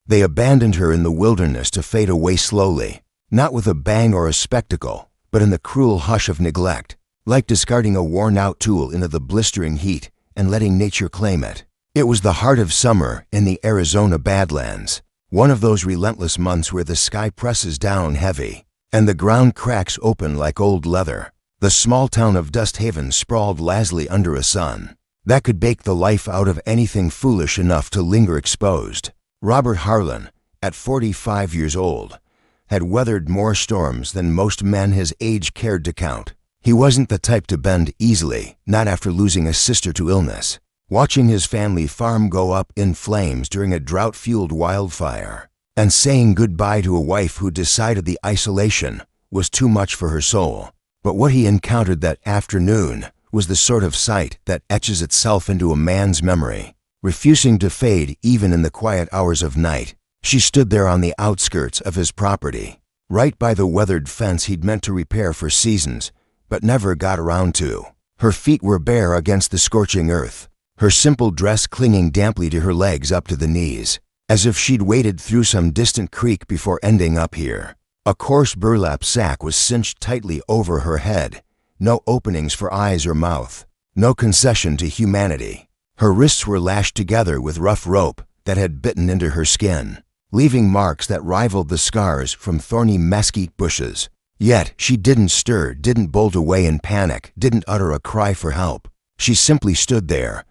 They abandoned her in the wilderness to fade away slowly, not with a bang or a spectacle, but in the cruel hush of neglect, like discarding a worn-out tool into the blistering heat and letting nature claim it. It was the heart of summer in the Arizona Badlands, one of those relentless months where the sky presses down heavy and the ground cracks open like old leather. The small town of Dust Haven sprawled lazily under a sun that could bake the life out of anything foolish enough to linger exposed. Robert Harlan, at 45 years old, had weathered more storms than most men his age cared to count. He wasn't the type to bend easily, not after losing a sister to illness, watching his family farm go up in flames during a drought-fueled wildfire, and saying goodbye to a wife who decided the isolation was too much for her soul. But what he encountered that afternoon was the sort of sight that etches itself into a man's memory, refusing to fade even in the quiet hours of night. She stood there on the outskirts of his property, right by the weathered fence he'd meant to repair for seasons, but never got around to. Her feet were bare against the scorching earth, her simple dress clinging damply to her legs up to the knees, as if she'd waded through some distant creek before ending up here. A coarse burlap sack was cinched tightly over her head, no openings for eyes or mouth, no concession to humanity. Her wrists were lashed together with rough rope that had bitten into her skin, leaving marks that rivaled the scars from thorny mesquite bushes. Yet she didn't stir, didn't bolt away in panic, didn't utter a cry for help. She simply stood there,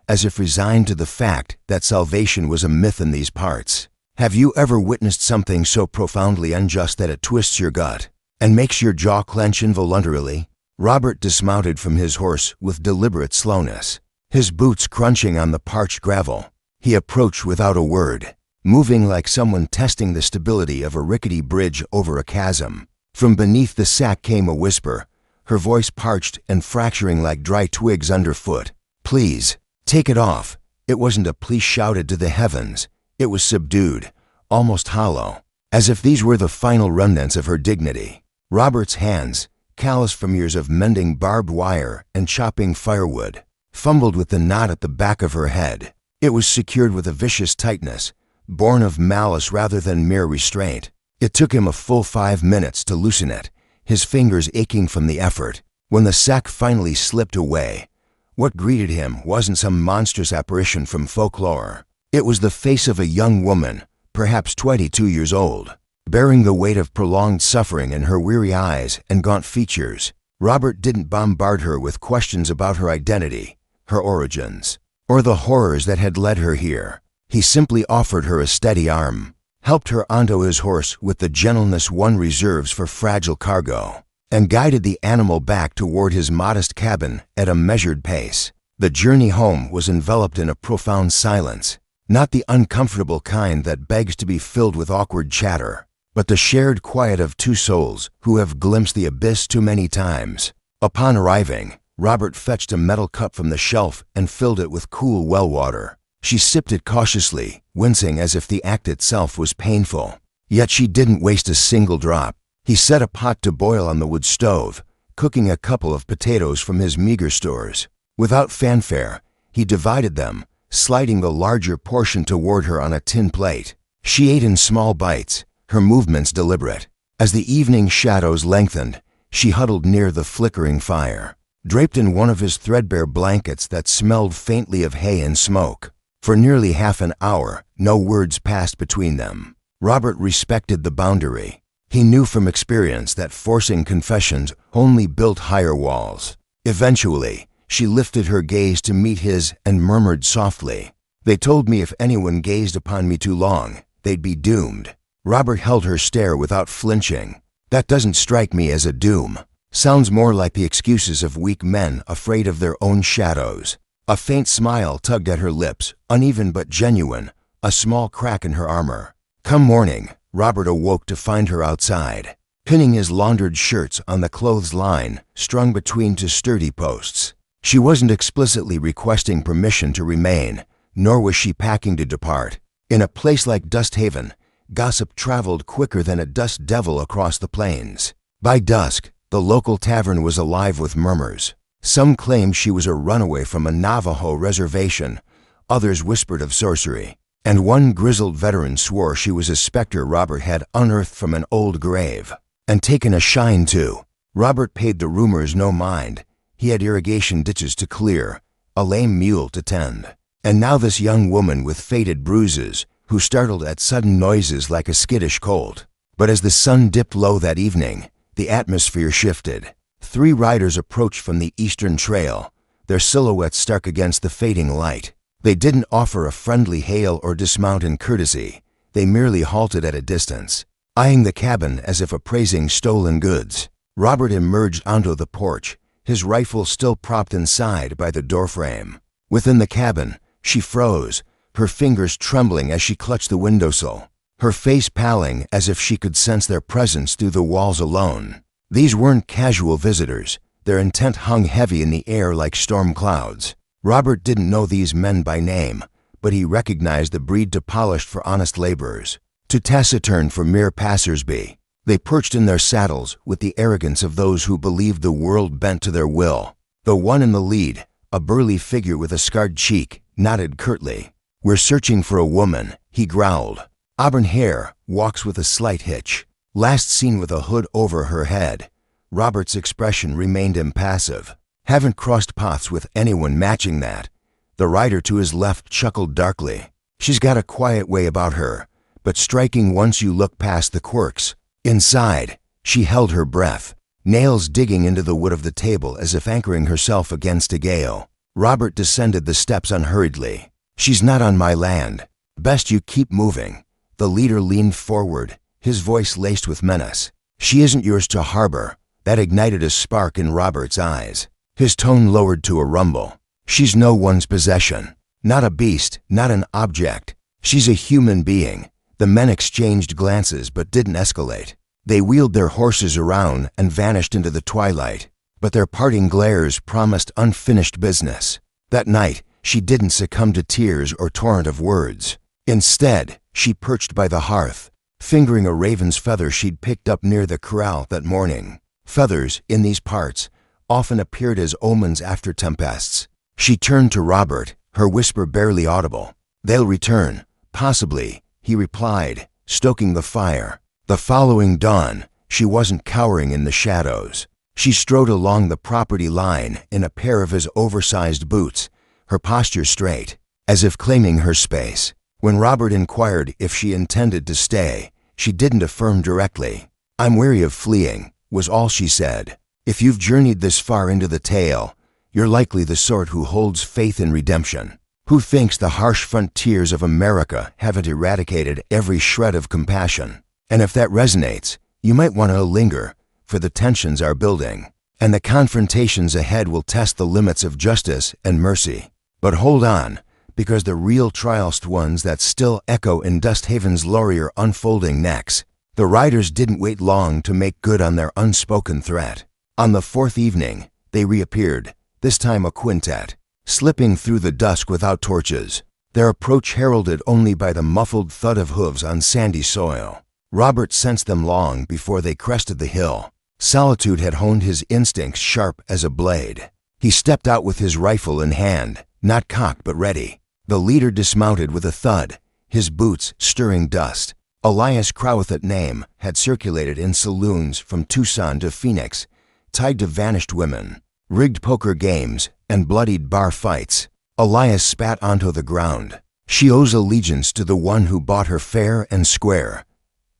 as if resigned to the fact that salvation was a myth in these parts. Have you ever witnessed something so profoundly unjust that it twists your gut and makes your jaw clench involuntarily? Robert dismounted from his horse with deliberate slowness, his boots crunching on the parched gravel. He approached without a word, moving like someone testing the stability of a rickety bridge over a chasm. From beneath the sack came a whisper, her voice parched and fracturing like dry twigs underfoot. "Please, take it off." It wasn't a plea shouted to the heavens. It was subdued, almost hollow, as if these were the final remnants of her dignity. Robert's hands, calloused from years of mending barbed wire and chopping firewood, fumbled with the knot at the back of her head. It was secured with a vicious tightness, born of malice rather than mere restraint. It took him a full 5 minutes to loosen it, his fingers aching from the effort. When the sack finally slipped away, what greeted him wasn't some monstrous apparition from folklore. It was the face of a young woman, perhaps 22 years old, bearing the weight of prolonged suffering in her weary eyes and gaunt features. Robert didn't bombard her with questions about her identity, her origins, or the horrors that had led her here. He simply offered her a steady arm, helped her onto his horse with the gentleness one reserves for fragile cargo, and guided the animal back toward his modest cabin at a measured pace. The journey home was enveloped in a profound silence, not the uncomfortable kind that begs to be filled with awkward chatter, but the shared quiet of two souls who have glimpsed the abyss too many times. Upon arriving, Robert fetched a metal cup from the shelf and filled it with cool well water. She sipped it cautiously, wincing as if the act itself was painful. Yet she didn't waste a single drop. He set a pot to boil on the wood stove, cooking a couple of potatoes from his meager stores. Without fanfare, he divided them, sliding the larger portion toward her on a tin plate. She ate in small bites, her movements deliberate. As the evening shadows lengthened, she huddled near the flickering fire, draped in one of his threadbare blankets that smelled faintly of hay and smoke. For nearly half an hour, no words passed between them. Robert respected the boundary. He knew from experience that forcing confessions only built higher walls. Eventually, she lifted her gaze to meet his and murmured softly, "They told me if anyone gazed upon me too long, they'd be doomed." Robert held her stare without flinching. "That doesn't strike me as a doom. Sounds more like the excuses of weak men afraid of their own shadows." A faint smile tugged at her lips, uneven but genuine, a small crack in her armor. Come morning, Robert awoke to find her outside, pinning his laundered shirts on the clothes line strung between two sturdy posts. She wasn't explicitly requesting permission to remain, nor was she packing to depart. In a place like Dust Haven, gossip traveled quicker than a dust devil across the plains. By dusk, the local tavern was alive with murmurs. Some claimed she was a runaway from a Navajo reservation. Others whispered of sorcery. and one grizzled veteran swore she was a specter Robert had unearthed from an old grave and taken a shine to. Robert paid the rumors no mind. He had irrigation ditches to clear, a lame mule to tend, and now this young woman with faded bruises, who startled at sudden noises like a skittish colt. But as the sun dipped low that evening, the atmosphere shifted. 3 riders approached from the eastern trail, their silhouettes stark against the fading light. They didn't offer a friendly hail or dismount in courtesy. They merely halted at a distance, eyeing the cabin as if appraising stolen goods. Robert emerged onto the porch, his rifle still propped inside by the doorframe. Within the cabin, she froze, her fingers trembling as she clutched the windowsill, her face paling as if she could sense their presence through the walls alone. These weren't casual visitors. Their intent hung heavy in the air like storm clouds. Robert didn't know these men by name, but he recognized the breed too polished for honest laborers, too taciturn for mere passers-by. They perched in their saddles with the arrogance of those who believed the world bent to their will. The one in the lead, a burly figure with a scarred cheek, nodded curtly. "We're searching for a woman," he growled. Auburn hair, walks with a slight hitch, last seen with a hood over her head. Robert's expression remained impassive. "Haven't crossed paths with anyone matching that." The rider to his left chuckled darkly. "She's got a quiet way about her, but striking once you look past the quirks." Inside, she held her breath, nails digging into the wood of the table as if anchoring herself against a gale. Robert descended the steps unhurriedly. "She's not on my land. Best you keep moving." The leader leaned forward, his voice laced with menace. "She isn't yours to harbor." That ignited a spark in Robert's eyes. His tone lowered to a rumble. "She's no one's possession. Not a beast, not an object. She's a human being." The men exchanged glances but didn't escalate. They wheeled their horses around and vanished into the twilight, but their parting glares promised unfinished business. That night, she didn't succumb to tears or torrent of words. Instead, she perched by the hearth, fingering a raven's feather she'd picked up near the corral that morning. Feathers, in these parts, often appeared as omens after tempests. She turned to Robert, her whisper barely audible. "They'll return, possibly," he replied, stoking the fire. The following dawn, she wasn't cowering in the shadows. She strode along the property line in a pair of his oversized boots, her posture straight, as if claiming her space. When Robert inquired if she intended to stay, she didn't affirm directly. "I'm weary of fleeing," was all she said. "If you've journeyed this far into the tale, you're likely the sort who holds faith in redemption, who thinks the harsh frontiers of America haven't eradicated every shred of compassion. And if that resonates, you might want to linger, for the tensions are building, and the confrontations ahead will test the limits of justice and mercy. But hold on, because the real trialst ones that still echo in Dusthaven's lorry are unfolding next." The riders didn't wait long to make good on their unspoken threat. On the 4th evening, they reappeared, this time a quintet, slipping through the dusk without torches, their approach heralded only by the muffled thud of hooves on sandy soil. Robert sensed them long before they crested the hill. Solitude had honed his instincts sharp as a blade. He stepped out with his rifle in hand, not cocked but ready. The leader dismounted with a thud, his boots stirring dust. Elias Crowthet name had circulated in saloons from Tucson to Phoenix, tied to vanished women, rigged poker games, and bloodied bar fights. Elias spat onto the ground. "She owes allegiance to the one who bought her fair and square,"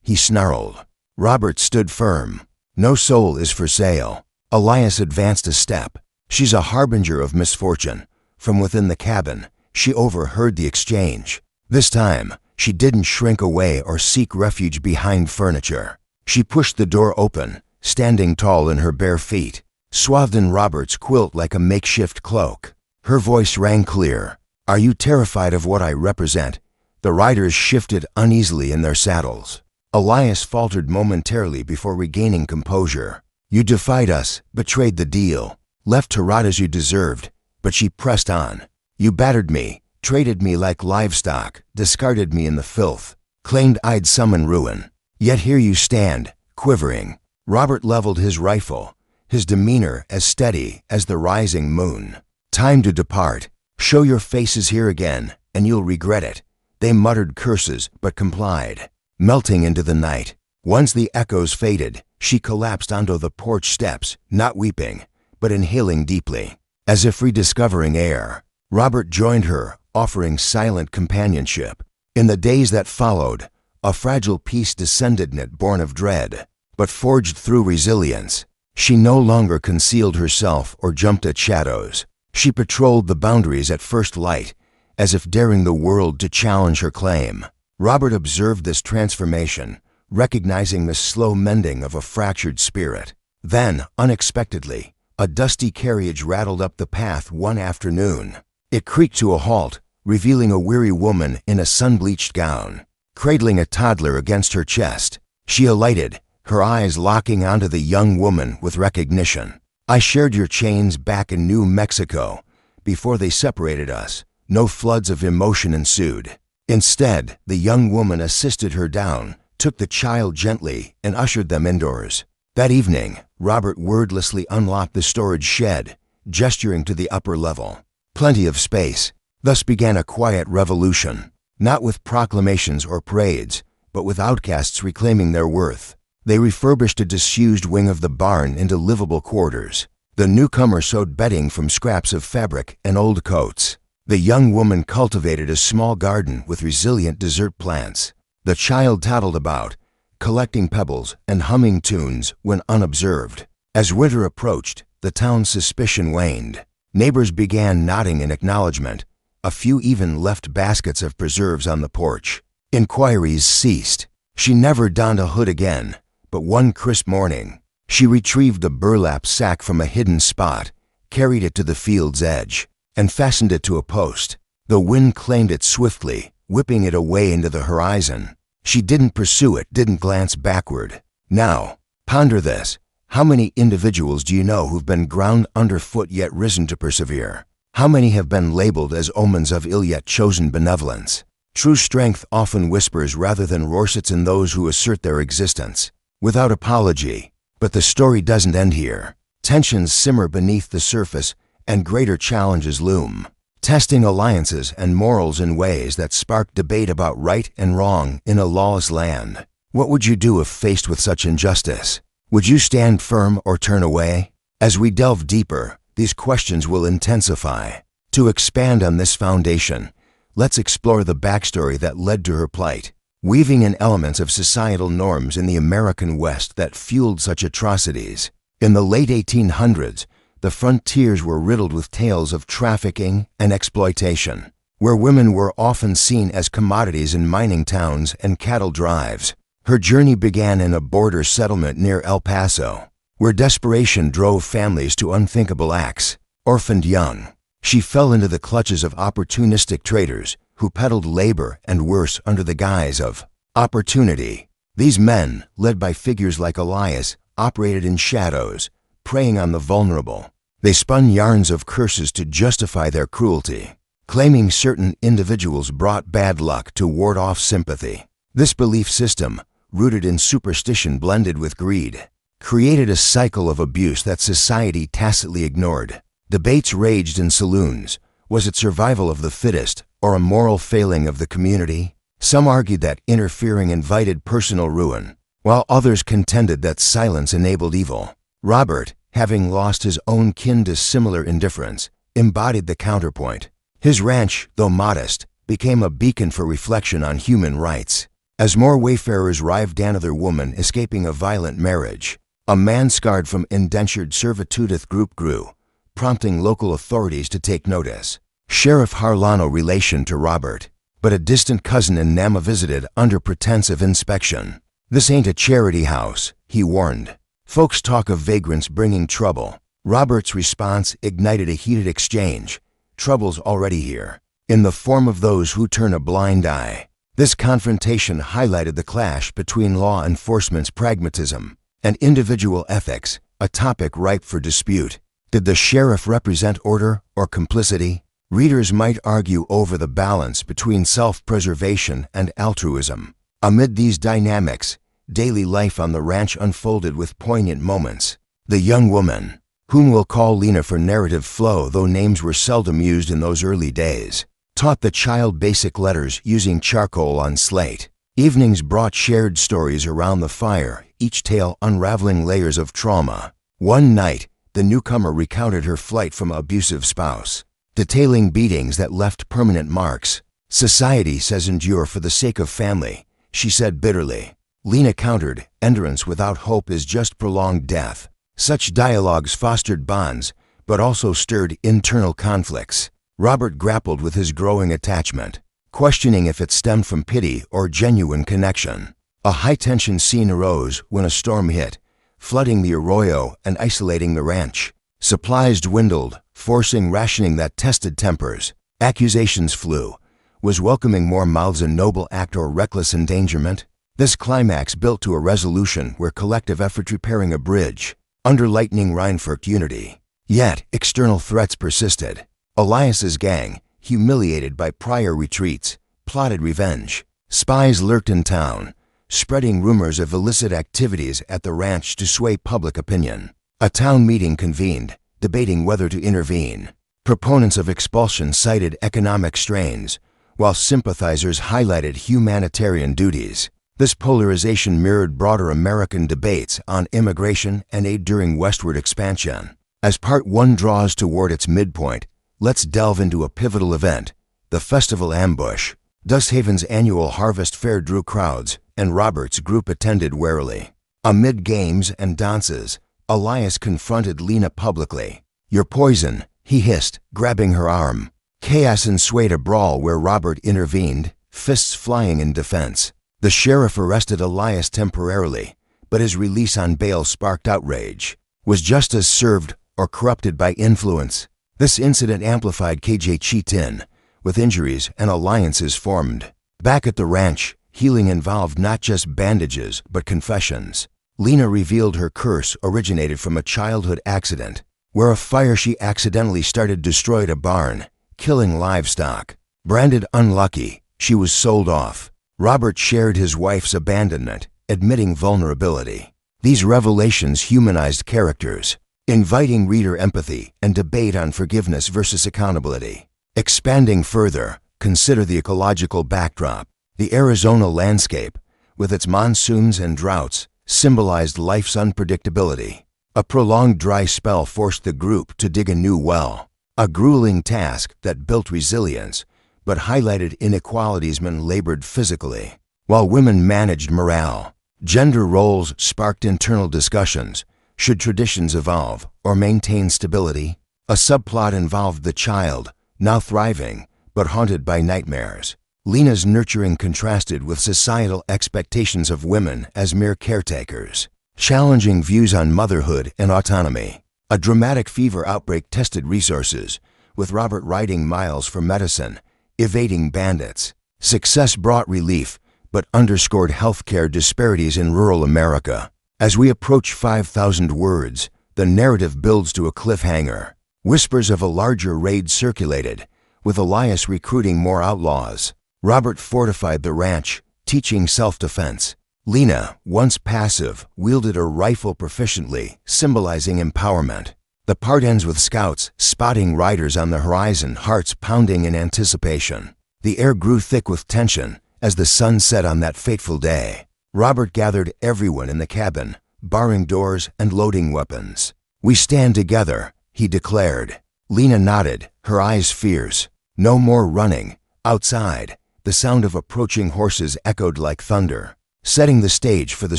he snarled. Robert stood firm. "No soul is for sale." Elias advanced a step. "She's a harbinger of misfortune." From within the cabin, she overheard the exchange. This time, she didn't shrink away or seek refuge behind furniture. She pushed the door open, standing tall in her bare feet, swathed in Robert's quilt like a makeshift cloak. Her voice rang clear. "Are you terrified of what I represent?" The riders shifted uneasily in their saddles. Elias faltered momentarily before regaining composure. "You defied us, betrayed the deal, left to rot as you deserved." But she pressed on. "You battered me, traded me like livestock, discarded me in the filth, claimed I'd summon ruin. Yet here you stand, quivering." Robert leveled his rifle, his demeanor as steady as the rising moon. "Time to depart. Show your faces here again, and you'll regret it." They muttered curses but complied, melting into the night. Once the echoes faded, she collapsed onto the porch steps, not weeping, but inhaling deeply, as if rediscovering air. Robert joined her, offering silent companionship. In the days that followed, a fragile peace descended in it, born of dread, but forged through resilience. She no longer concealed herself or jumped at shadows. She patrolled the boundaries at first light, as if daring the world to challenge her claim. Robert observed this transformation, recognizing the slow mending of a fractured spirit. Then, unexpectedly, a dusty carriage rattled up the path one afternoon. It creaked to a halt, revealing a weary woman in a sun-bleached gown. Cradling a toddler against her chest, she alighted, her eyes locking onto the young woman with recognition. "I shared your chains back in New Mexico. Before they separated us, no floods of emotion ensued. Instead, the young woman assisted her down, took the child gently, and ushered them indoors. That evening, Robert wordlessly unlocked the storage shed, gesturing to the upper level. Plenty of space. Thus began a quiet revolution, not with proclamations or parades, but with outcasts reclaiming their worth. They refurbished a disused wing of the barn into livable quarters. The newcomer sewed bedding from scraps of fabric and old coats. The young woman cultivated a small garden with resilient dessert plants. The child toddled about, collecting pebbles and humming tunes when unobserved. As winter approached, the town's suspicion waned. Neighbors began nodding in acknowledgement. A few even left baskets of preserves on the porch. Inquiries ceased. She never donned a hood again, but one crisp morning, she retrieved a burlap sack from a hidden spot, carried it to the field's edge, and fastened it to a post. The wind claimed it swiftly, whipping it away into the horizon. She didn't pursue it, didn't glance backward. Now, ponder this. How many individuals do you know who've been ground underfoot yet risen to persevere? How many have been labeled as omens of ill yet chosen benevolence? True strength often whispers rather than roars in those who assert their existence, without apology. But the story doesn't end here. Tensions simmer beneath the surface, and greater challenges loom, testing alliances and morals in ways that spark debate about right and wrong in a lawless land. What would you do if faced with such injustice? Would you stand firm or turn away? As we delve deeper, these questions will intensify. To expand on this foundation, let's explore the backstory that led to her plight, weaving in elements of societal norms in the American West that fueled such atrocities. In the late 1800s, the frontiers were riddled with tales of trafficking and exploitation, where women were often seen as commodities in mining towns and cattle drives. Her journey began in a border settlement near El Paso, where desperation drove families to unthinkable acts. Orphaned young, she fell into the clutches of opportunistic traders who peddled labor and worse under the guise of opportunity. These men, led by figures like Elias, operated in shadows, preying on the vulnerable. They spun yarns of curses to justify their cruelty, claiming certain individuals brought bad luck to ward off sympathy. This belief system, rooted in superstition blended with greed, created a cycle of abuse that society tacitly ignored. Debates raged in saloons. Was it survival of the fittest or a moral failing of the community? Some argued that interfering invited personal ruin, while others contended that silence enabled evil. Robert, having lost his own kin to similar indifference, embodied the counterpoint. His ranch, though modest, became a beacon for reflection on human rights. As more wayfarers arrived, another woman escaping a violent marriage, a man scarred from indentured servitude group grew, prompting local authorities to take notice. Sheriff Harlano, relation to Robert, but a distant cousin in Nama, visited under pretense of inspection. "This ain't a charity house," he warned. "Folks talk of vagrants bringing trouble." Robert's response ignited a heated exchange. Trouble's already here, in the form of those who turn a blind eye. This confrontation highlighted the clash between law enforcement's pragmatism and individual ethics, a topic ripe for dispute. Did the sheriff represent order or complicity? Readers might argue over the balance between self-preservation and altruism. Amid these dynamics, daily life on the ranch unfolded with poignant moments. The young woman, whom we'll call Lena for narrative flow, though names were seldom used in those early days, taught the child basic letters using charcoal on slate. Evenings brought shared stories around the fire, each tale unraveling layers of trauma. One night, the newcomer recounted her flight from an abusive spouse, detailing beatings that left permanent marks. "Society says endure for the sake of family," she said bitterly. Lena countered, "Endurance without hope is just prolonged death." Such dialogues fostered bonds, but also stirred internal conflicts. Robert grappled with his growing attachment, questioning if it stemmed from pity or genuine connection. A high-tension scene arose when a storm hit, flooding the arroyo and isolating the ranch. Supplies dwindled, forcing rationing that tested tempers. Accusations flew. Was welcoming more mouths a noble act or reckless endangerment? This climax built to a resolution where collective effort repairing a bridge, under lightning Reinforked unity. Yet, external threats persisted. Elias's gang, humiliated by prior retreats, plotted revenge. Spies lurked in town, spreading rumors of illicit activities at the ranch to sway public opinion. A town meeting convened, debating whether to intervene. Proponents of expulsion cited economic strains, while sympathizers highlighted humanitarian duties. This polarization mirrored broader American debates on immigration and aid during westward expansion. As Part 1 draws toward its midpoint, let's delve into a pivotal event, the Festival Ambush. Dusthaven's annual Harvest Fair drew crowds, and Robert's group attended warily. Amid games and dances, Elias confronted Lena publicly. "You're poison," he hissed, grabbing her arm. Chaos ensued a brawl where Robert intervened, fists flying in defense. The sheriff arrested Elias temporarily, but his release on bail sparked outrage. Was justice served or corrupted by influence? This incident amplified KJ Cheatin, with injuries and alliances formed. Back at the ranch, healing involved not just bandages but confessions. Lena revealed her curse originated from a childhood accident, where a fire she accidentally started destroyed a barn, killing livestock. Branded unlucky, she was sold off. Robert shared his wife's abandonment, admitting vulnerability. These revelations humanized characters, inviting reader empathy and debate on forgiveness versus accountability. Expanding further, consider the ecological backdrop. The Arizona landscape, with its monsoons and droughts, symbolized life's unpredictability. A prolonged dry spell forced the group to dig a new well, a grueling task that built resilience, but highlighted inequalities men labored physically, while women managed morale. Gender roles sparked internal discussions. Should traditions evolve or maintain stability? A subplot involved the child, now thriving, but haunted by nightmares. Lena's nurturing contrasted with societal expectations of women as mere caretakers, challenging views on motherhood and autonomy. A dramatic fever outbreak tested resources, with Robert riding miles for medicine, evading bandits. Success brought relief, but underscored healthcare disparities in rural America. As we approach 5,000 words, the narrative builds to a cliffhanger. Whispers of a larger raid circulated, with Elias recruiting more outlaws. Robert fortified the ranch, teaching self-defense. Lena, once passive, wielded a rifle proficiently, symbolizing empowerment. The part ends with scouts spotting riders on the horizon, hearts pounding in anticipation. The air grew thick with tension as the sun set on that fateful day. Robert gathered everyone in the cabin, barring doors and loading weapons. "We stand together," he declared. Lena nodded, her eyes fierce. No more running. Outside, the sound of approaching horses echoed like thunder, setting the stage for the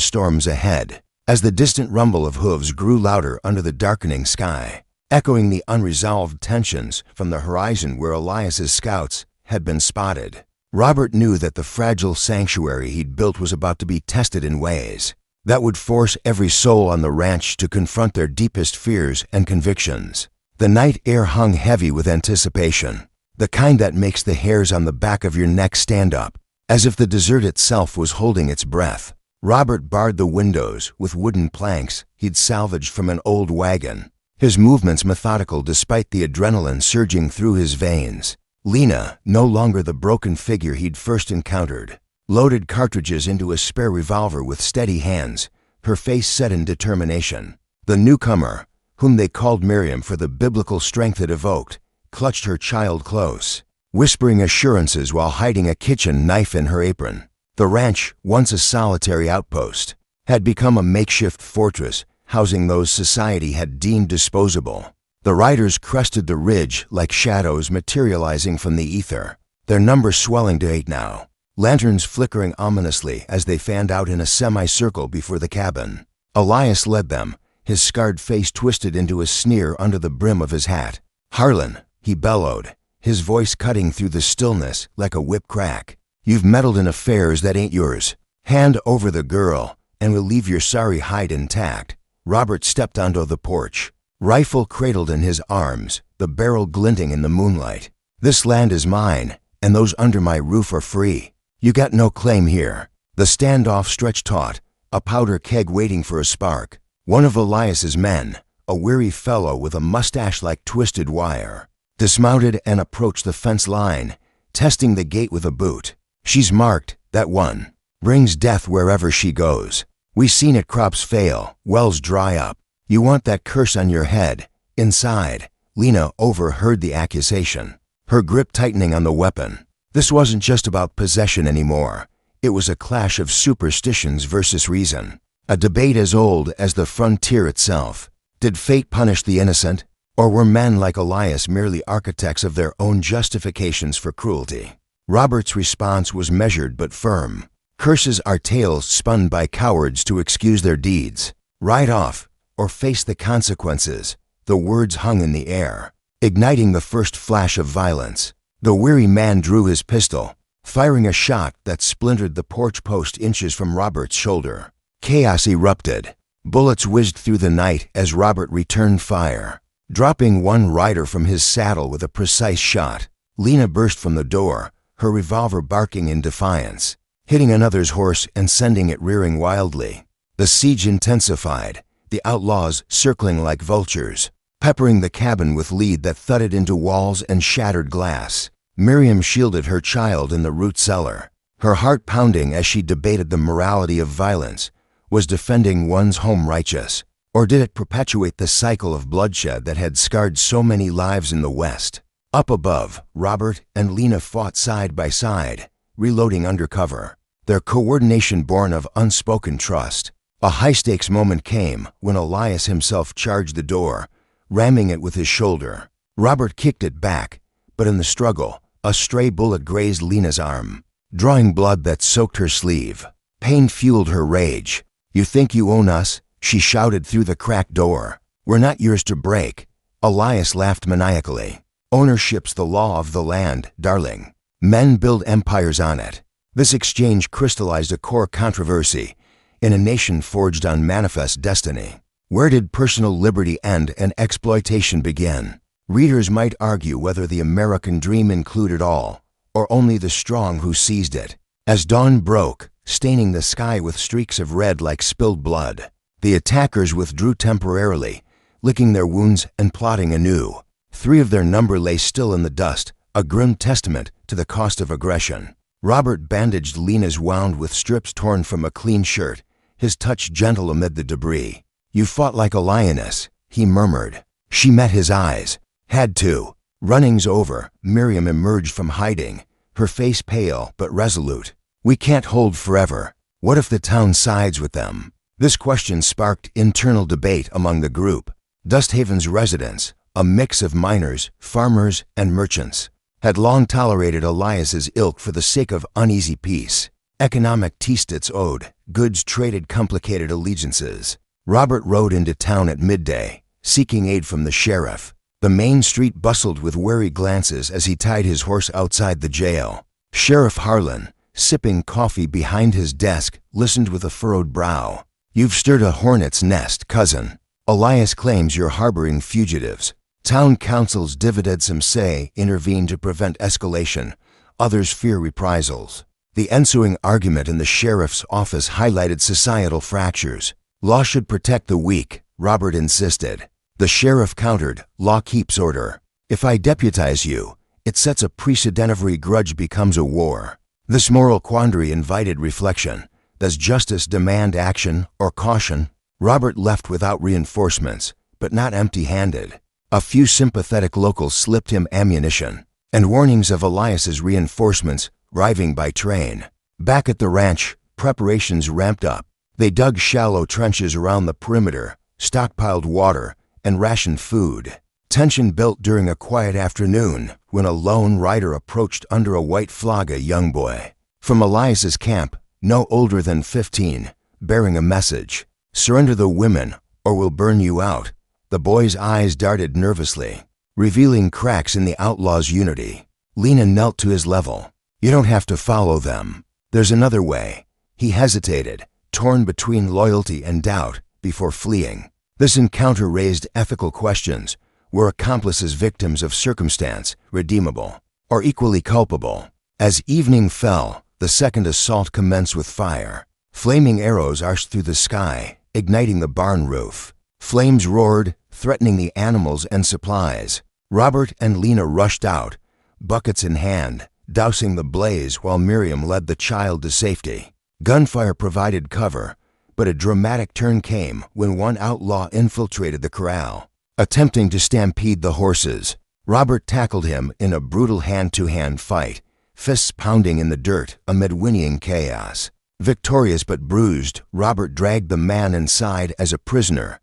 storms ahead. As the distant rumble of hooves grew louder under the darkening sky, echoing the unresolved tensions from the horizon where Elias's scouts had been spotted, Robert knew that the fragile sanctuary he'd built was about to be tested in ways that would force every soul on the ranch to confront their deepest fears and convictions. The night air hung heavy with anticipation, the kind that makes the hairs on the back of your neck stand up, as if the desert itself was holding its breath. Robert barred the windows with wooden planks he'd salvaged from an old wagon, his movements methodical despite the adrenaline surging through his veins. Lena, no longer the broken figure he'd first encountered, loaded cartridges into a spare revolver with steady hands, her face set in determination. The newcomer, whom they called Miriam for the biblical strength it evoked, clutched her child close. whispering assurances while hiding a kitchen knife in her apron. The ranch, once a solitary outpost, had become a makeshift fortress housing those society had deemed disposable. The riders crested the ridge like shadows materializing from the ether, their number swelling to 8 now, lanterns flickering ominously as they fanned out in a semicircle before the cabin. Elias led them, his scarred face twisted into a sneer under the brim of his hat. "Harlan," he bellowed, his voice cutting through the stillness like a whip crack. "You've meddled in affairs that ain't yours. Hand over the girl, and we'll leave your sorry hide intact." Robert stepped onto the porch, rifle cradled in his arms, the barrel glinting in the moonlight. "This land is mine, and those under my roof are free. You got no claim here." The standoff stretched taut, a powder keg waiting for a spark. One of Elias's men, a weary fellow with a mustache like twisted wire, dismounted and approached the fence line, testing the gate with a boot. "She's marked, that one. Brings death wherever she goes. We seen it crops fail, wells dry up. You want that curse on your head." Inside, Lena overheard the accusation, her grip tightening on the weapon. This wasn't just about possession anymore. It was a clash of superstitions versus reason, a debate as old as the frontier itself. Did fate punish the innocent, or were men like Elias merely architects of their own justifications for cruelty? Robert's response was measured but firm. "Curses are tales spun by cowards to excuse their deeds. Ride off, or face the consequences." The words hung in the air, igniting the first flash of violence. The weary man drew his pistol, firing a shot that splintered the porch post inches from Robert's shoulder. Chaos erupted. Bullets whizzed through the night as Robert returned fire, dropping one rider from his saddle with a precise shot. Lena burst from the door, her revolver barking in defiance, hitting another's horse and sending it rearing wildly. The siege intensified, the outlaws circling like vultures, peppering the cabin with lead that thudded into walls and shattered glass. Miriam shielded her child in the root cellar, her heart pounding as she debated the morality of violence. Was defending one's home righteous, or did it perpetuate the cycle of bloodshed that had scarred so many lives in the West? Up above, Robert and Lena fought side by side, reloading undercover, their coordination born of unspoken trust. A high-stakes moment came when Elias himself charged the door, ramming it with his shoulder. Robert kicked it back, but in the struggle, a stray bullet grazed Lena's arm, drawing blood that soaked her sleeve. Pain fueled her rage. "You think you own us?" she shouted through the cracked door. "We're not yours to break." Elias laughed maniacally. "Ownership's the law of the land, darling. Men build empires on it." This exchange crystallized a core controversy in a nation forged on manifest destiny. Where did personal liberty end and exploitation begin? Readers might argue whether the American dream included all, or only the strong who seized it. As dawn broke, staining the sky with streaks of red like spilled blood, the attackers withdrew temporarily, licking their wounds and plotting anew. 3 of their number lay still in the dust, a grim testament to the cost of aggression. Robert bandaged Lena's wound with strips torn from a clean shirt, his touch gentle amid the debris. "You fought like a lioness," he murmured. She met his eyes. "Had to." Running's over, Miriam emerged from hiding, her face pale but resolute. "We can't hold forever. What if the town sides with them?" This question sparked internal debate among the group. Dusthaven's residents, a mix of miners, farmers, and merchants, had long tolerated Elias's ilk for the sake of uneasy peace. Economic teastits owed, goods traded complicated allegiances. Robert rode into town at midday, seeking aid from the sheriff. The main street bustled with wary glances as he tied his horse outside the jail. Sheriff Harlan, sipping coffee behind his desk, listened with a furrowed brow. "You've stirred a hornet's nest, cousin. Elias claims you're harboring fugitives. Town council's divided say intervened to prevent escalation. Others fear reprisals." The ensuing argument in the sheriff's office highlighted societal fractures. "Law should protect the weak," Robert insisted. The sheriff countered, "Law keeps order. If I deputize you, it sets a precedent. Every grudge becomes a war." This moral quandary invited reflection. Does justice demand action or caution? Robert left without reinforcements, but not empty-handed. A few sympathetic locals slipped him ammunition. and warnings of Elias's reinforcements arriving by train. Back at the ranch, preparations ramped up. They dug shallow trenches around the perimeter, stockpiled water, and rationed food. Tension built during a quiet afternoon when a lone rider approached under a white flaga young boy from Elias's camp, no older than 15, bearing a message: "Surrender the women or we'll burn you out." The boy's eyes darted nervously, revealing cracks in the outlaw's unity. Lena knelt to his level. "You don't have to follow them. There's another way." He hesitated, torn between loyalty and doubt, before fleeing. This encounter raised ethical questions. Were accomplices victims of circumstance, redeemable, or equally culpable? As evening fell, the second assault commenced with fire. Flaming arrows arched through the sky, igniting the barn roof. Flames roared, threatening the animals and supplies. Robert and Lena rushed out, buckets in hand, dousing the blaze while Miriam led the child to safety. Gunfire provided cover, but a dramatic turn came when one outlaw infiltrated the corral, attempting to stampede the horses. Robert tackled him in a brutal hand-to-hand fight, fists pounding in the dirt amid whinnying chaos. Victorious but bruised, Robert dragged the man inside as a prisoner,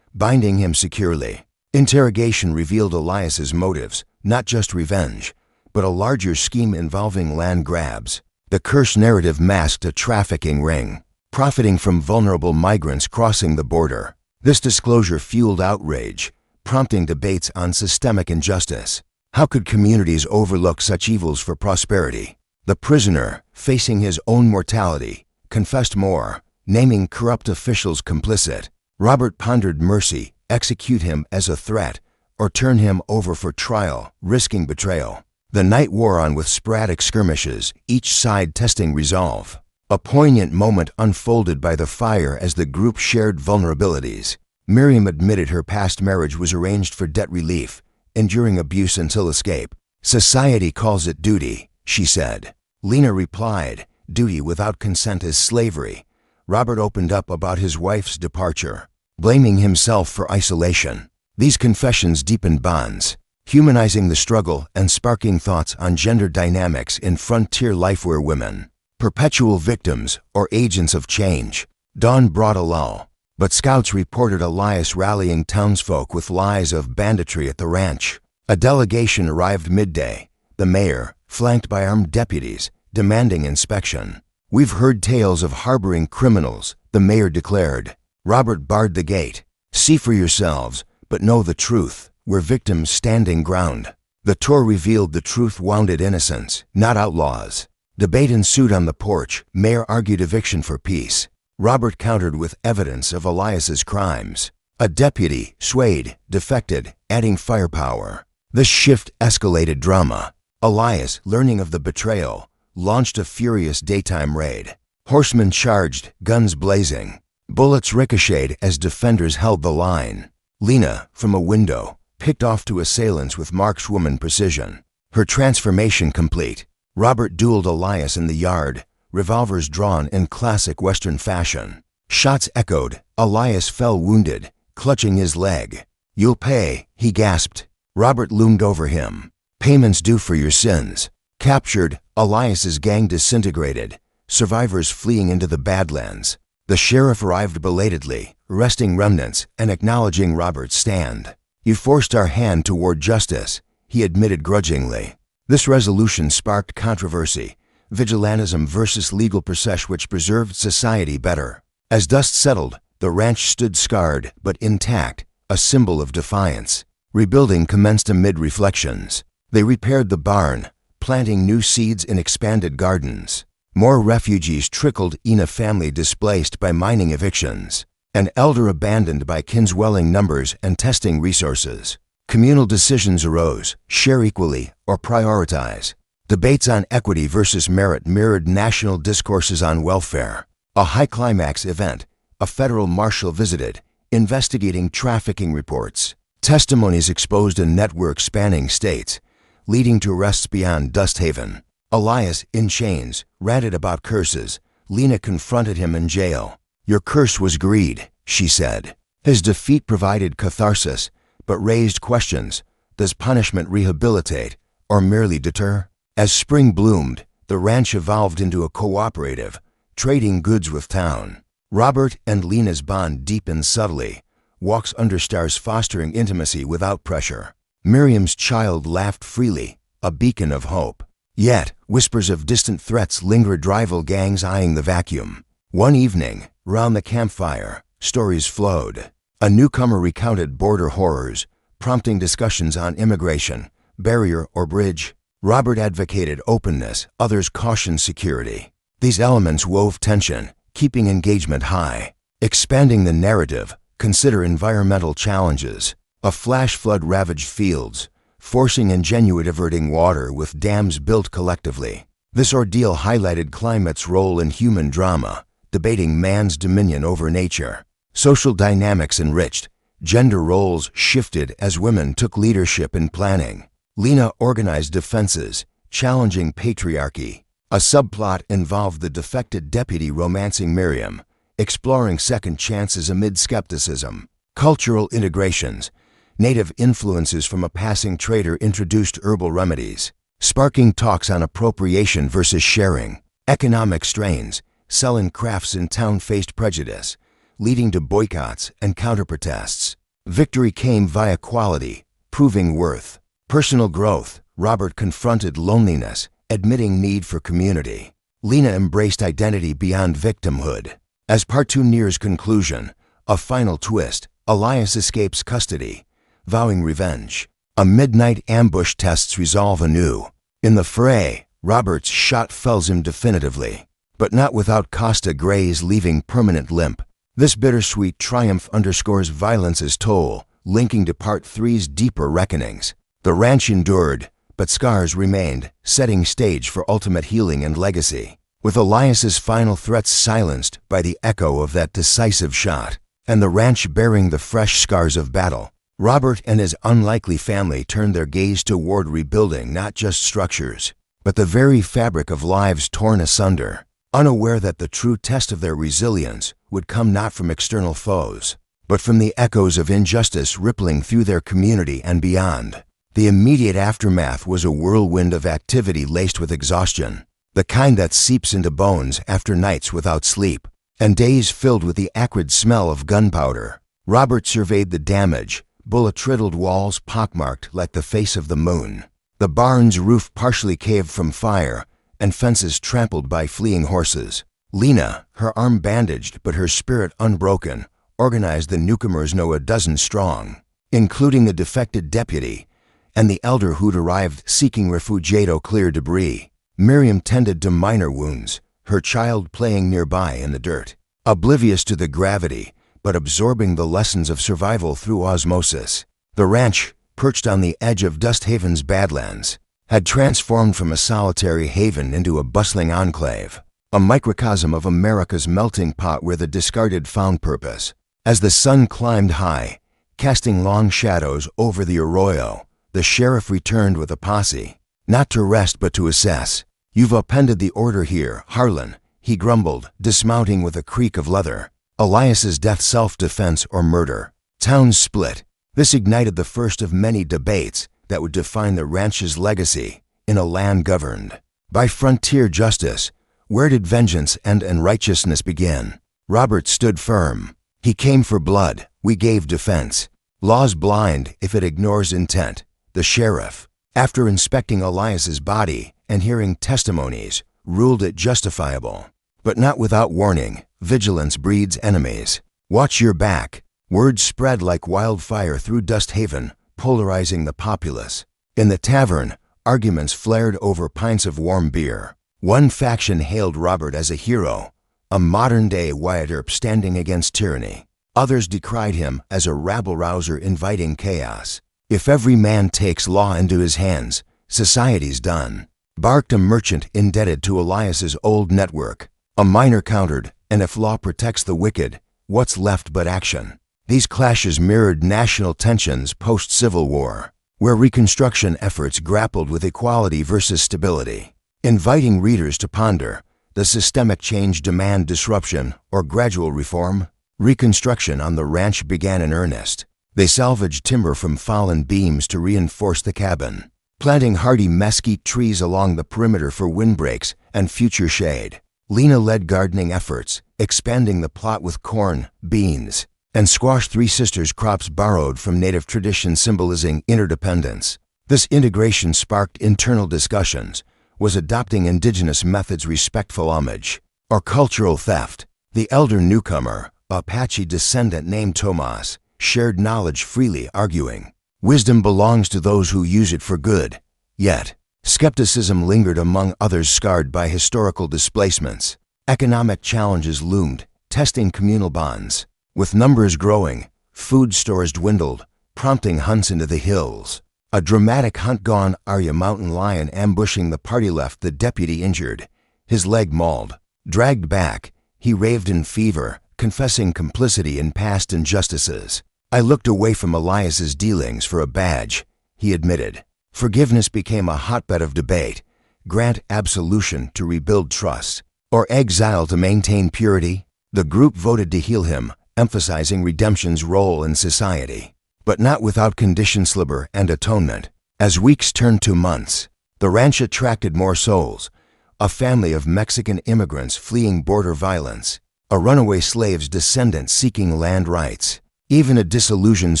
binding him securely. Interrogation revealed Elias's motives, not just revenge, but a larger scheme involving land grabs. The curse narrative masked a trafficking ring, profiting from vulnerable migrants crossing the border. This disclosure fueled outrage, prompting debates on systemic injustice. How could communities overlook such evils for prosperity? The prisoner, facing his own mortality, confessed more, naming corrupt officials complicit. Robert pondered mercy, execute him as a threat, or turn him over for trial, risking betrayal. The night wore on with sporadic skirmishes, each side testing resolve. A poignant moment unfolded by the fire as the group shared vulnerabilities. Miriam admitted her past marriage was arranged for debt relief, enduring abuse until escape. "Society calls it duty," she said. Lena replied, "Duty without consent is slavery." Robert opened up about his wife's departure, blaming himself for isolation. These confessions deepened bonds, humanizing the struggle and sparking thoughts on gender dynamics in frontier life where women, perpetual victims or agents of change. Dawn brought a lull, but scouts reported Elias rallying townsfolk with lies of banditry at the ranch. A delegation arrived midday, the mayor, flanked by armed deputies, demanding inspection. "We've heard tales of harboring criminals," the mayor declared. Robert barred the gate. "See for yourselves, but know the truth. We're victims standing ground." The tour revealed the truth-wounded innocents, not outlaws. Debate ensued on the porch. Mayor argued eviction for peace. Robert countered with evidence of Elias's crimes. A deputy, swayed, defected, adding firepower. This shift escalated drama. Elias, learning of the betrayal, launched a furious daytime raid. Horsemen charged, guns blazing. Bullets ricocheted as defenders held the line. Lena, from a window, picked off two assailants with markswoman precision. Her transformation complete. Robert dueled Elias in the yard, revolvers drawn in classic Western fashion. Shots echoed. Elias fell wounded, clutching his leg. "You'll pay," he gasped. Robert loomed over him. "Payments due for your sins." Captured, Elias's gang disintegrated, survivors fleeing into the Badlands. The sheriff arrived belatedly, arresting remnants and acknowledging Robert's stand. "You forced our hand toward justice," he admitted grudgingly. This resolution sparked controversy. Vigilantism versus legal process which preserved society better. As dust settled, the ranch stood scarred but intact, a symbol of defiance. Rebuilding commenced amid reflections. They repaired the barn, planting new seeds in expanded gardens. More refugees trickled in, a family displaced by mining evictions. An elder abandoned by kinswelling numbers and testing resources. Communal decisions arose: share equally or prioritize. Debates on equity versus merit mirrored national discourses on welfare. A high-climax event, a federal marshal visited, investigating trafficking reports. Testimonies exposed a network spanning states, leading to arrests beyond Dust Haven. Elias, in chains, ranted about curses. Lena confronted him in jail. "Your curse was greed," she said. His defeat provided catharsis, but raised questions. Does punishment rehabilitate, or merely deter? As spring bloomed, the ranch evolved into a cooperative, trading goods with town. Robert and Lena's bond deepened subtly, walks under stars fostering intimacy without pressure. Miriam's child laughed freely, a beacon of hope. Yet, whispers of distant threats lingered, rival gangs eyeing the vacuum. One evening, round the campfire, stories flowed. A newcomer recounted border horrors, prompting discussions on immigration, barrier or bridge. Robert advocated openness, others cautioned security. These elements wove tension, keeping engagement high. Expanding the narrative, consider environmental challenges. A flash flood ravaged fields, forcing ingenuity diverting water with dams built collectively. This ordeal highlighted climate's role in human drama, debating man's dominion over nature. Social dynamics enriched, gender roles shifted as women took leadership in planning. Lena organized defenses, challenging patriarchy. A subplot involved the defected deputy romancing Miriam, exploring second chances amid skepticism. Cultural integrations. Native influences from a passing trader introduced herbal remedies, sparking talks on appropriation versus sharing. Economic strains. Selling crafts in town faced prejudice, leading to boycotts and counter-protests. Victory came via quality, proving worth. Personal growth. Robert confronted loneliness, admitting need for community. Lena embraced identity beyond victimhood. As Part 2 nears conclusion, a final twist. Elias escapes custody, vowing revenge. A midnight ambush tests resolve anew. In the fray, Robert's shot fells him definitively, but not without Costa Gray's leaving permanent limp. This bittersweet triumph underscores violence's toll, linking to Part 3's deeper reckonings. The ranch endured, but scars remained, setting stage for ultimate healing and legacy. With Elias's final threats silenced by the echo of that decisive shot, and the ranch bearing the fresh scars of battle, Robert and his unlikely family turned their gaze toward rebuilding not just structures, but the very fabric of lives torn asunder, unaware that the true test of their resilience would come not from external foes, but from the echoes of injustice rippling through their community and beyond. The immediate aftermath was a whirlwind of activity laced with exhaustion, the kind that seeps into bones after nights without sleep, and days filled with the acrid smell of gunpowder. Robert surveyed the damage, bullet-riddled walls pockmarked like the face of the moon, the barn's roof partially caved from fire, and fences trampled by fleeing horses. Lena, her arm bandaged but her spirit unbroken, organized the newcomers a dozen strong, including the defected deputy and the elder who'd arrived seeking refugiato clear debris. Miriam tended to minor wounds, her child playing nearby in the dirt, oblivious to the gravity, but absorbing the lessons of survival through osmosis. The ranch, perched on the edge of Dust Haven's Badlands, had transformed from a solitary haven into a bustling enclave, a microcosm of America's melting pot where the discarded found purpose. As the sun climbed high, casting long shadows over the arroyo, the sheriff returned with a posse, not to rest but to assess. "You've upended the order here, Harlan," he grumbled, dismounting with a creak of leather. Elias's death self-defense or murder. Towns split. This ignited the first of many debates that would define the ranch's legacy in a land governed by frontier justice. Where did vengeance end and righteousness begin? Robert stood firm. He came for blood, we gave defense. Law's blind if it ignores intent. The sheriff, after inspecting Elias's body and hearing testimonies, ruled it justifiable. But not without warning. Vigilance breeds enemies. Watch your back. Word spread like wildfire through Dust Haven, polarizing the populace. In the tavern, arguments flared over pints of warm beer. One faction hailed Robert as a hero, a modern-day Wyatt Earp standing against tyranny. Others decried him as a rabble-rouser inviting chaos. "If every man takes law into his hands, society's done," barked a merchant indebted to Elias's old network. A miner countered, "And if law protects the wicked, what's left but action?" These clashes mirrored national tensions post-Civil War, where Reconstruction efforts grappled with equality versus stability. Inviting readers to ponder, does systemic change demand disruption or gradual reform? Reconstruction on the ranch began in earnest. They salvaged timber from fallen beams to reinforce the cabin, planting hardy mesquite trees along the perimeter for windbreaks and future shade. Lena led gardening efforts, expanding the plot with corn, beans, and squash Three Sisters crops borrowed from native traditions symbolizing interdependence. This integration sparked internal discussions. Was adopting indigenous methods respectful homage or cultural theft? The elder newcomer, Apache descendant named Tomas, shared knowledge freely, arguing, "Wisdom belongs to those who use it for good." Yet, skepticism lingered among others scarred by historical displacements. Economic challenges loomed, testing communal bonds. With numbers growing, food stores dwindled, prompting hunts into the hills. A dramatic hunt gone, Arya mountain lion ambushing the party left the deputy injured, his leg mauled. Dragged back, he raved in fever, confessing complicity in past injustices. "I looked away from Elias's dealings for a badge," he admitted. Forgiveness became a hotbed of debate. Grant absolution to rebuild trust, or exile to maintain purity? The group voted to heal him, emphasizing redemption's role in society. But not without condition slibber and atonement. As weeks turned to months, the ranch attracted more souls. A family of Mexican immigrants fleeing border violence, a runaway slave's descendant seeking land rights, even a disillusioned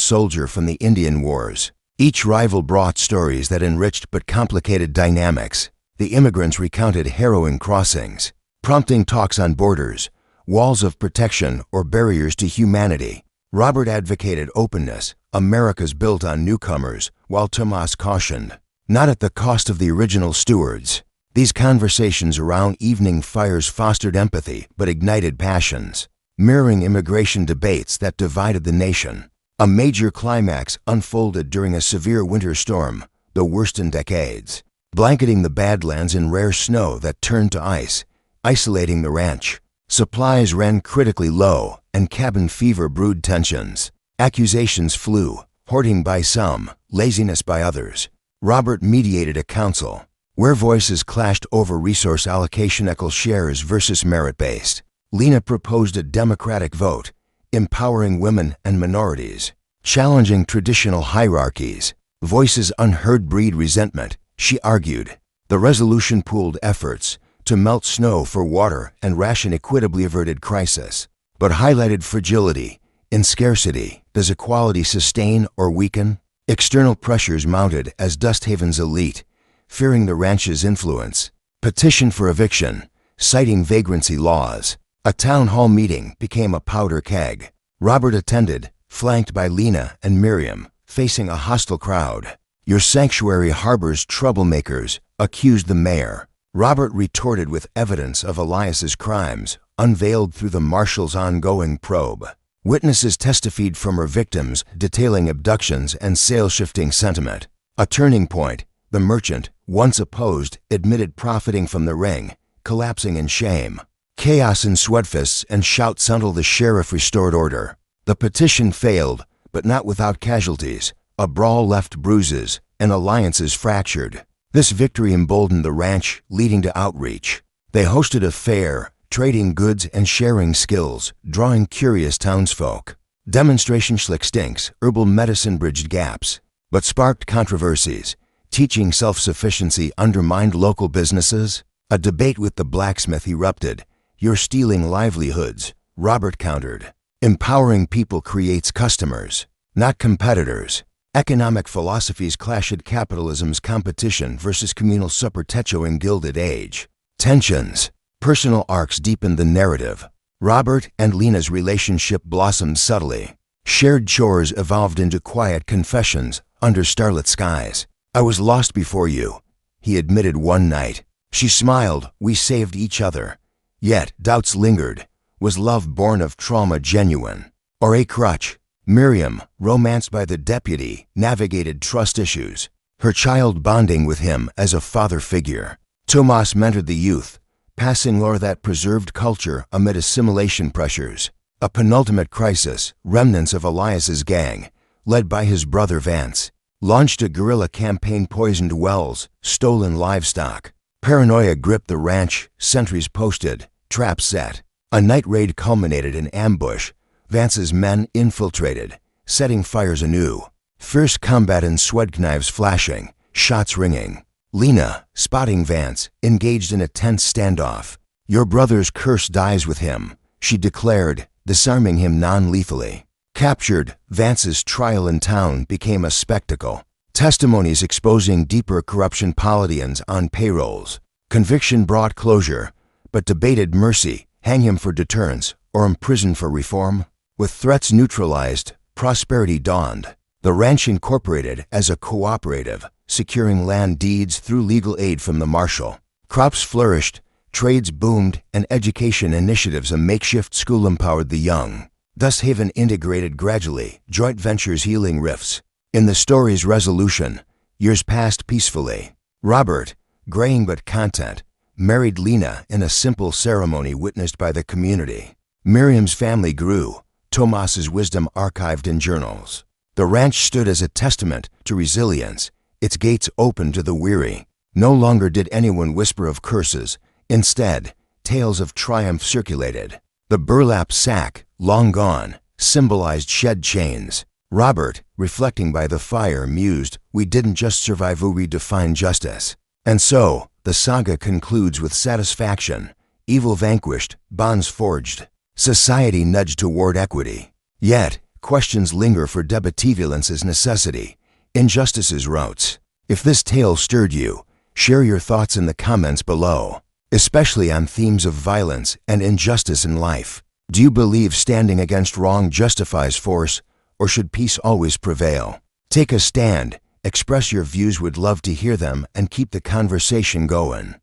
soldier from the Indian Wars. Each rival brought stories that enriched but complicated dynamics. The immigrants recounted harrowing crossings, prompting talks on borders, walls of protection, or barriers to humanity. Robert advocated openness, America's built on newcomers, while Tomas cautioned, not at the cost of the original stewards. These conversations around evening fires fostered empathy but ignited passions, mirroring immigration debates that divided the nation. A major climax unfolded during a severe winter storm, the worst in decades, blanketing the Badlands in rare snow that turned to ice, isolating the ranch. Supplies ran critically low, and cabin fever brewed tensions. Accusations flew, hoarding by some, laziness by others. Robert mediated a council, where voices clashed over resource allocation, equal shares versus merit-based. Lena proposed a democratic vote, empowering women and minorities, challenging traditional hierarchies. Voices unheard breed resentment, she argued. The resolution pooled efforts to melt snow for water and ration equitably averted crisis, but highlighted fragility in scarcity. Does equality sustain or weaken? External pressures mounted as Dust Haven's elite, fearing the ranch's influence, petitioned for eviction, citing vagrancy laws. A town hall meeting became a powder keg. Robert attended, flanked by Lena and Miriam, facing a hostile crowd. "Your sanctuary harbors troublemakers," accused the mayor. Robert retorted with evidence of Elias's crimes, unveiled through the marshal's ongoing probe. Witnesses testified from her victims, detailing abductions and sale-shifting sentiment. A turning point, the merchant, once opposed, admitted profiting from the ring, collapsing in shame. Chaos and sweatfists and shouts until the sheriff restored order. The petition failed, but not without casualties. A brawl left bruises, and alliances fractured. This victory emboldened the ranch, leading to outreach. They hosted a fair, trading goods and sharing skills, drawing curious townsfolk. Demonstration schlick stinks, herbal medicine bridged gaps, but sparked controversies. Teaching self-sufficiency undermined local businesses. A debate with the blacksmith erupted. "You're stealing livelihoods," Robert countered. "Empowering people creates customers, not competitors." Economic philosophies clashed, capitalism's competition versus communal supertecho in Gilded Age. Tensions, personal arcs deepened the narrative. Robert and Lena's relationship blossomed subtly. Shared chores evolved into quiet confessions under starlit skies. "I was lost before you," he admitted one night. She smiled. "We saved each other." Yet doubts lingered. Was love born of trauma genuine, or a crutch? Miriam, romanced by the deputy, navigated trust issues, her child bonding with him as a father figure. Tomas mentored the youth, passing lore that preserved culture amid assimilation pressures. A penultimate crisis, remnants of Elias's gang, led by his brother Vance, launched a guerrilla campaign, poisoned wells, stolen livestock. Paranoia gripped the ranch, sentries posted, traps set. A night raid culminated in ambush. Vance's men infiltrated, setting fires anew. Fierce combat and sword knives flashing, shots ringing. Lena, spotting Vance, engaged in a tense standoff. "Your brother's curse dies with him," she declared, disarming him non-lethally. Captured, Vance's trial in town became a spectacle. Testimonies exposing deeper corruption politicians on payrolls. Conviction brought closure, but debated mercy, hang him for deterrence or imprison for reform. With threats neutralized, prosperity dawned. The ranch incorporated as a cooperative, securing land deeds through legal aid from the marshal. Crops flourished, trades boomed, and education initiatives, a makeshift school, empowered the young. Thus Haven integrated gradually, joint ventures healing rifts. In the story's resolution, years passed peacefully. Robert, graying but content, married Lena in a simple ceremony witnessed by the community. Miriam's family grew, Tomas's wisdom archived in journals. The ranch stood as a testament to resilience, its gates open to the weary. No longer did anyone whisper of curses. Instead, tales of triumph circulated. The burlap sack, long gone, symbolized shed chains. Robert, reflecting by the fire, mused, "We didn't just survive, we redefined justice." And so, the saga concludes with satisfaction. Evil vanquished, bonds forged. Society nudged toward equity. Yet, questions linger for violence's necessity, injustice's routes. If this tale stirred you, share your thoughts in the comments below, especially on themes of violence and injustice in life. Do you believe standing against wrong justifies force, or should peace always prevail? Take a stand, express your views, would love to hear them, and keep the conversation going.